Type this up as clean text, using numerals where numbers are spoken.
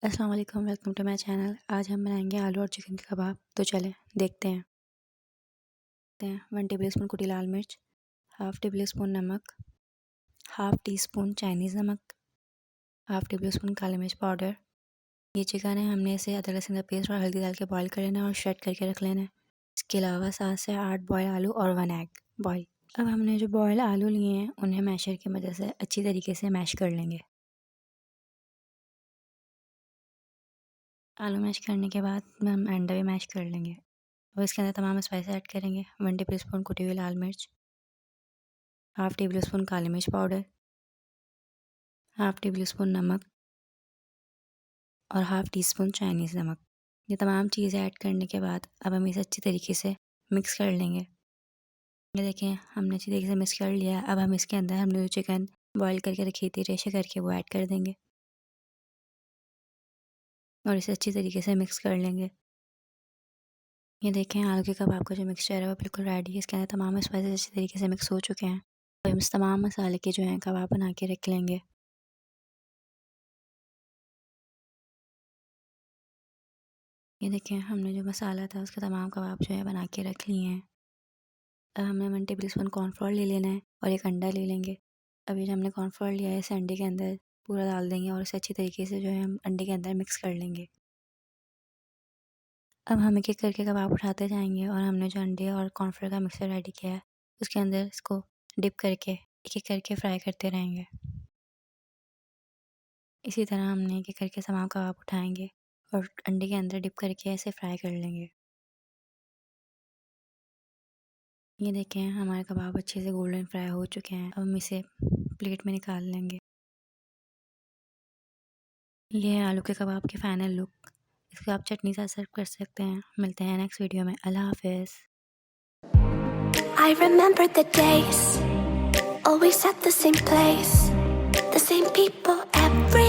अस्सलाम वालेकुम, welcome to my channel. आज हम बनाएंगे आलू और चिकन के कबाब। तो चलें देखते हैं। 1 टेबल स्पून कुटी लाल मिर्च, हाफ़ टेबल स्पून नमक, हाफ़ टी स्पून चाइनीज़ नमक, हाफ़ टेबल स्पून काली मिर्च पाउडर। ये चिकन है, हमने इसे अदरक लहसुन का पेस्ट और हल्दी डाल के बॉईल कर लेना है और श्रेड करके रख लेना है। इसके अलावा 7 से 8 बॉयल आलू और 1 एग बॉयल। अब हमने जो बॉयल आलू लिए हैं उन्हें मैशर की मदद से अच्छी तरीके से मैश कर लेंगे। आलू मैश करने के बाद हम अंडा भी मैश कर लेंगे। अब इसके अंदर तमाम स्पाइस ऐड करेंगे। 1 टेबल स्पून कुटी हुई लाल मिर्च, हाफ़ टेबल स्पून काली मिर्च पाउडर, हाफ़ टेबल स्पून नमक और हाफ़ टी स्पून चाइनीज़ नमक। ये तमाम चीज़ें ऐड करने के बाद अब हम इसे अच्छी तरीके से मिक्स कर लेंगे। ये देखें, हमने अच्छी तरीके से मिक्स कर लिया। अब हम इसके अंदर हमने जो चिकन बॉईल करके रखी थी रेशे करके वो ऐड कर देंगे और इसे अच्छी तरीके से मिक्स कर लेंगे। ये देखें, आलू के कबाब का जो मिक्सचर है वो बिल्कुल रेडी है। इसके अंदर तमाम स्पाइसेस अच्छी तरीके से मिक्स हो चुके हैं। अब हम इस तमाम मसाले के जो हैं कबाब बना के रख लेंगे। ये देखें, हमने जो मसाला था उसका तमाम कबाब जो है बना के रख लिए हैं। अब हमने 1 टेबल स्पून कॉर्नफ्लोर ले लेना है और एक अंडा ले लेंगे। अब ये जो हमने कॉर्नफ्लोर लिया है इसे अंडे के अंदर पूरा डाल देंगे और इसे अच्छी तरीके से जो है हम अंडे के अंदर मिक्स कर लेंगे। अब हम एक-एक करके कबाब उठाते जाएंगे और हमने जो अंडे और कॉर्नफ्लोर का मिक्सचर रेडी किया है उसके अंदर इसको डिप करके एक-एक करके फ्राई करते रहेंगे। इसी तरह हमने एक-एक करके तमाम कबाब उठाएंगे और अंडे के अंदर डिप करके इसे फ्राई कर लेंगे। ये देखें, हमारे कबाब अच्छे से गोल्डन फ्राई हो चुके हैं। अब हम इसे प्लेट में निकाल लेंगे। ये है आलू के कबाब की फ़ाइनल लुक। इसको आप चटनी के साथ सर्व कर सकते हैं। मिलते हैं नेक्स्ट वीडियो में। अल्लाह हाफ़िज़। I remember the days, always at the same place, the same people every